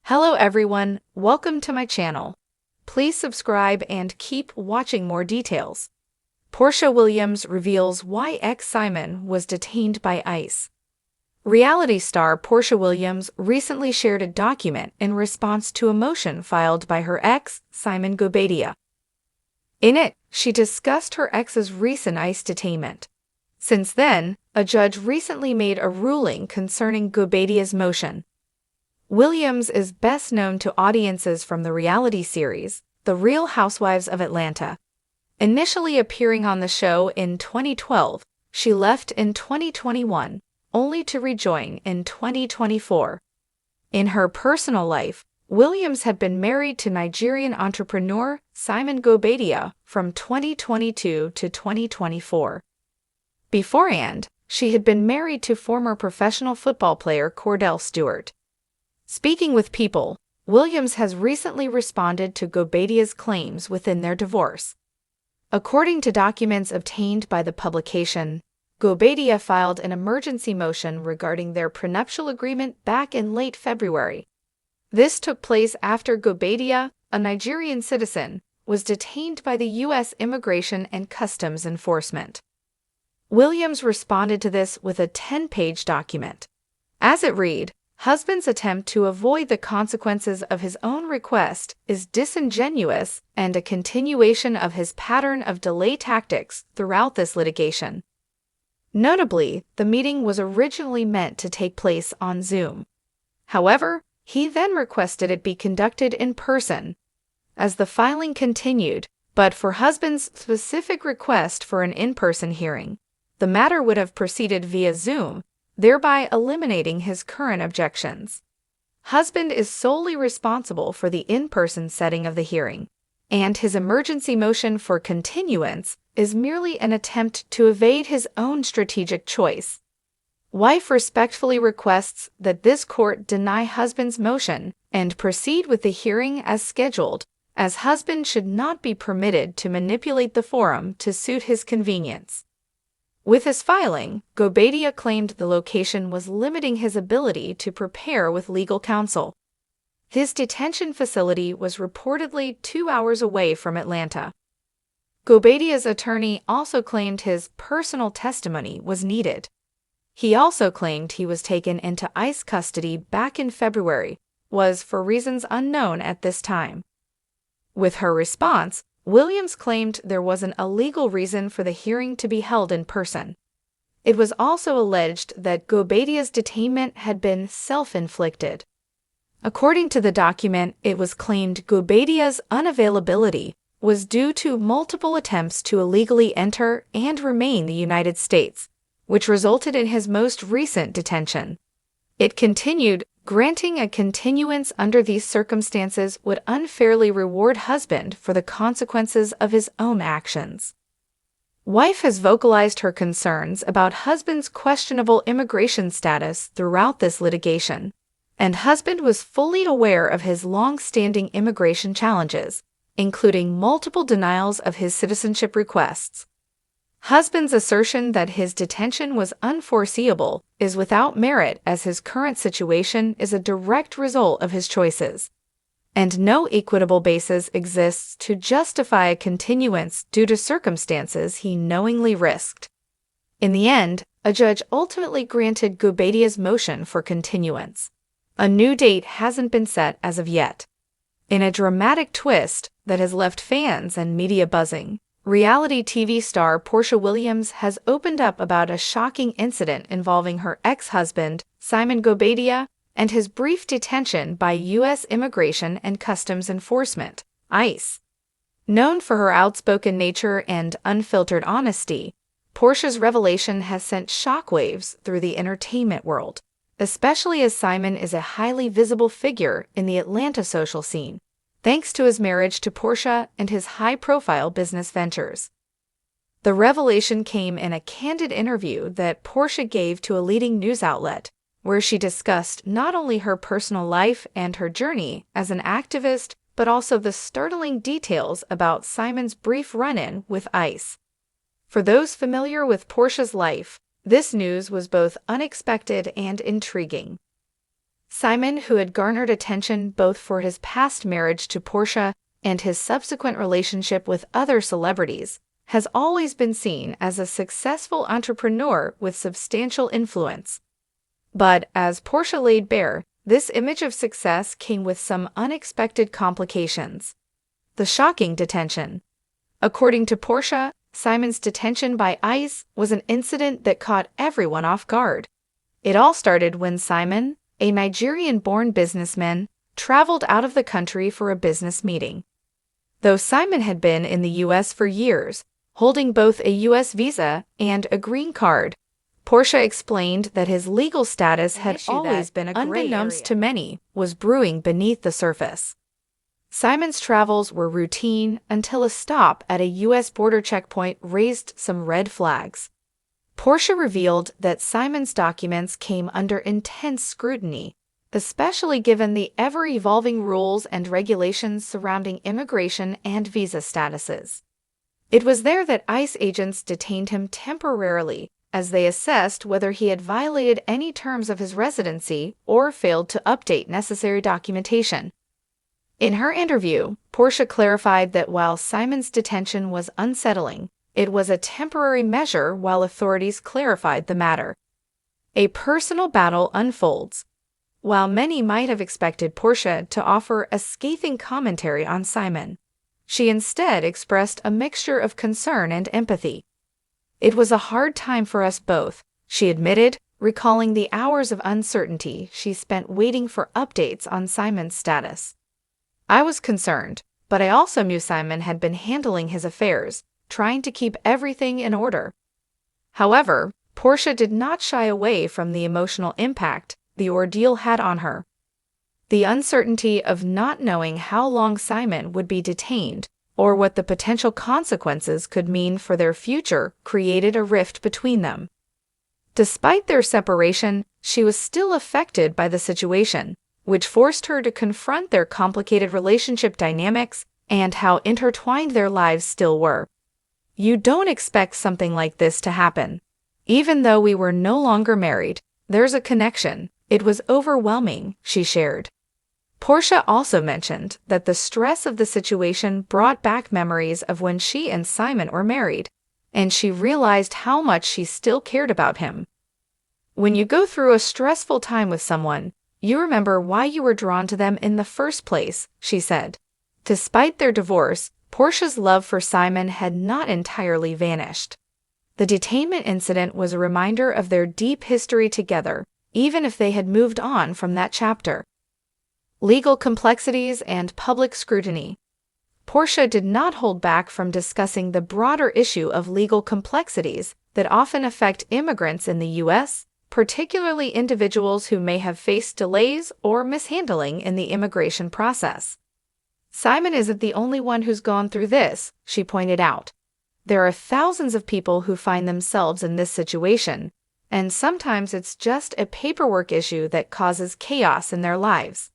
Hello everyone, welcome to my channel. Please subscribe and keep watching more details. Porsha Williams reveals why ex-Simon was detained by ICE. Reality star Porsha Williams recently shared a document in response to a motion filed by her ex, Simon Gobadia. In it, she discussed her ex's recent ICE detainment. Since then, a judge recently made a ruling concerning Gobadia's motion. Williams is best known to audiences from the reality series, The Real Housewives of Atlanta. Initially appearing on the show in 2012, she left in 2021, only to rejoin in 2024. In her personal life, Williams had been married to Nigerian entrepreneur Simon Gobadia from 2022 to 2024. Beforehand, she had been married to former professional football player Kordell Stewart. Speaking with People, Williams has recently responded to Gobadia's claims within their divorce. According to documents obtained by the publication, Gobadia filed an emergency motion regarding their prenuptial agreement back in late February. This took place after Gobadia, a Nigerian citizen, was detained by the U.S. Immigration and Customs Enforcement. Williams responded to this with a 10-page document. As it read, "Husband's attempt to avoid the consequences of his own request is disingenuous and a continuation of his pattern of delay tactics throughout this litigation." Notably, the meeting was originally meant to take place on Zoom. However, he then requested it be conducted in person. As the filing continued, but for husband's specific request for an in-person hearing, the matter would have proceeded via Zoom, thereby eliminating his current objections. Husband is solely responsible for the in-person setting of the hearing, and his emergency motion for continuance is merely an attempt to evade his own strategic choice. Wife respectfully requests that this court deny husband's motion and proceed with the hearing as scheduled, as husband should not be permitted to manipulate the forum to suit his convenience. With his filing, Gobadia claimed the location was limiting his ability to prepare with legal counsel. His detention facility was reportedly 2 hours away from Atlanta. Gobadia's attorney also claimed his personal testimony was needed. He also claimed he was taken into ICE custody back in February, was for reasons unknown at this time. With her response, Williams claimed there wasn't a legal reason for the hearing to be held in person. It was also alleged that Gobadia's detainment had been self-inflicted. According to the document, it was claimed Gobadia's unavailability was due to multiple attempts to illegally enter and remain in the United States, which resulted in his most recent detention. It continued, "Granting a continuance under these circumstances would unfairly reward husband for the consequences of his own actions." Wife has vocalized her concerns about husband's questionable immigration status throughout this litigation, and husband was fully aware of his long-standing immigration challenges, including multiple denials of his citizenship requests. Husband's assertion that his detention was unforeseeable is without merit, as his current situation is a direct result of his choices, and no equitable basis exists to justify a continuance due to circumstances he knowingly risked. In the end, a judge ultimately granted Gobadia's motion for continuance. A new date hasn't been set as of yet. In a dramatic twist that has left fans and media buzzing, reality TV star Porsha Williams has opened up about a shocking incident involving her ex-husband, Simon Gobadia, and his brief detention by U.S. Immigration and Customs Enforcement, ICE. Known for her outspoken nature and unfiltered honesty, Porsha's revelation has sent shockwaves through the entertainment world, especially as Simon is a highly visible figure in the Atlanta social scene, thanks to his marriage to Porsha and his high-profile business ventures. The revelation came in a candid interview that Porsha gave to a leading news outlet, where she discussed not only her personal life and her journey as an activist, but also the startling details about Simon's brief run-in with ICE. For those familiar with Porsha's life, this news was both unexpected and intriguing. Simon, who had garnered attention both for his past marriage to Porsha and his subsequent relationship with other celebrities, has always been seen as a successful entrepreneur with substantial influence. But as Porsha laid bare, this image of success came with some unexpected complications. The shocking detention. According to Porsha, Simon's detention by ICE was an incident that caught everyone off guard. It all started when Simon, a Nigerian-born businessman, traveled out of the country for a business meeting. Though Simon had been in the U.S. for years, holding both a U.S. visa and a green card, Porsha explained that his legal status had always been a gray area. Unbeknownst to many, was brewing beneath the surface. Simon's travels were routine until a stop at a U.S. border checkpoint raised some red flags. Porsha revealed that Simon's documents came under intense scrutiny, especially given the ever-evolving rules and regulations surrounding immigration and visa statuses. It was there that ICE agents detained him temporarily as they assessed whether he had violated any terms of his residency or failed to update necessary documentation. In her interview, Porsha clarified that while Simon's detention was unsettling, it was a temporary measure while authorities clarified the matter. A personal battle unfolds. While many might have expected Porsha to offer a scathing commentary on Simon, she instead expressed a mixture of concern and empathy. "It was a hard time for us both," she admitted, recalling the hours of uncertainty she spent waiting for updates on Simon's status. "I was concerned, but I also knew Simon had been handling his affairs, trying to keep everything in order." However, Porsha did not shy away from the emotional impact the ordeal had on her. The uncertainty of not knowing how long Simon would be detained or what the potential consequences could mean for their future created a rift between them. Despite their separation, she was still affected by the situation, which forced her to confront their complicated relationship dynamics and how intertwined their lives still were. "You don't expect something like this to happen. Even though we were no longer married, there's a connection. It was overwhelming," she shared. Porsha also mentioned that the stress of the situation brought back memories of when she and Simon were married, and she realized how much she still cared about him. "When you go through a stressful time with someone, you remember why you were drawn to them in the first place," she said. Despite their divorce, Porsha's love for Simon had not entirely vanished. The detainment incident was a reminder of their deep history together, even if they had moved on from that chapter. Legal complexities and public scrutiny. Porsha did not hold back from discussing the broader issue of legal complexities that often affect immigrants in the U.S., particularly individuals who may have faced delays or mishandling in the immigration process. "Simon isn't the only one who's gone through this," she pointed out. "There are thousands of people who find themselves in this situation, and sometimes it's just a paperwork issue that causes chaos in their lives."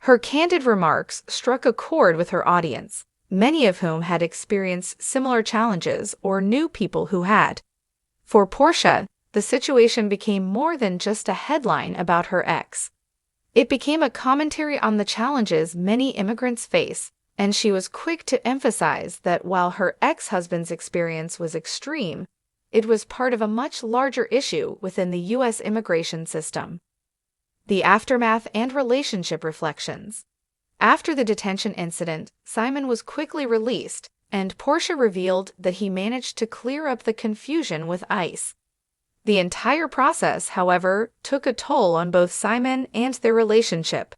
Her candid remarks struck a chord with her audience, many of whom had experienced similar challenges or knew people who had. For Porsha, the situation became more than just a headline about her ex. It became a commentary on the challenges many immigrants face, and she was quick to emphasize that while her ex-husband's experience was extreme, it was part of a much larger issue within the U.S. immigration system. The aftermath and relationship reflections. After the detention incident, Simon was quickly released, and Porsha revealed that he managed to clear up the confusion with ICE. The entire process, however, took a toll on both Simon and their relationship.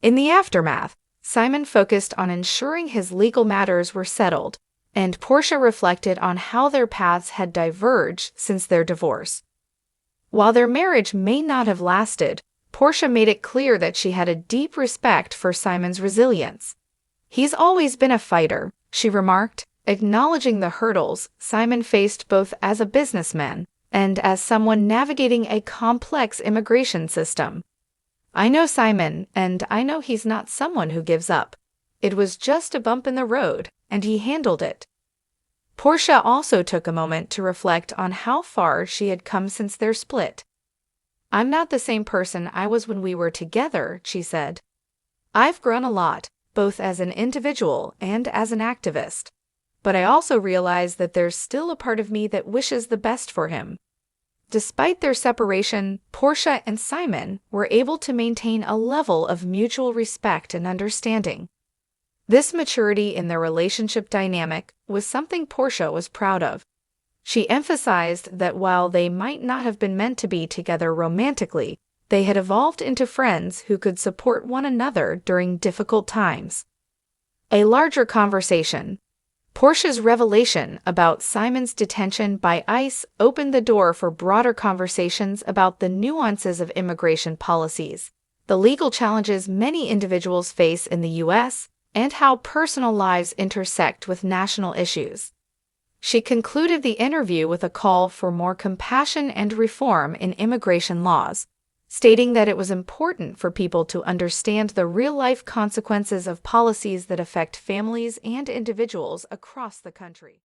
In the aftermath, Simon focused on ensuring his legal matters were settled, and Porsha reflected on how their paths had diverged since their divorce. While their marriage may not have lasted, Porsha made it clear that she had a deep respect for Simon's resilience. "He's always been a fighter," she remarked, acknowledging the hurdles Simon faced both as a businessman and as someone navigating a complex immigration system. "I know Simon, and I know he's not someone who gives up. It was just a bump in the road, and he handled it." Porsha also took a moment to reflect on how far she had come since their split. "I'm not the same person I was when we were together," she said. "I've grown a lot, both as an individual and as an activist. But I also realize that there's still a part of me that wishes the best for him." Despite their separation, Porsha and Simon were able to maintain a level of mutual respect and understanding. This maturity in their relationship dynamic was something Porsha was proud of. She emphasized that while they might not have been meant to be together romantically, they had evolved into friends who could support one another during difficult times. A larger conversation. Porsha's revelation about Simon's detention by ICE opened the door for broader conversations about the nuances of immigration policies, the legal challenges many individuals face in the U.S., and how personal lives intersect with national issues. She concluded the interview with a call for more compassion and reform in immigration laws, stating that it was important for people to understand the real-life consequences of policies that affect families and individuals across the country.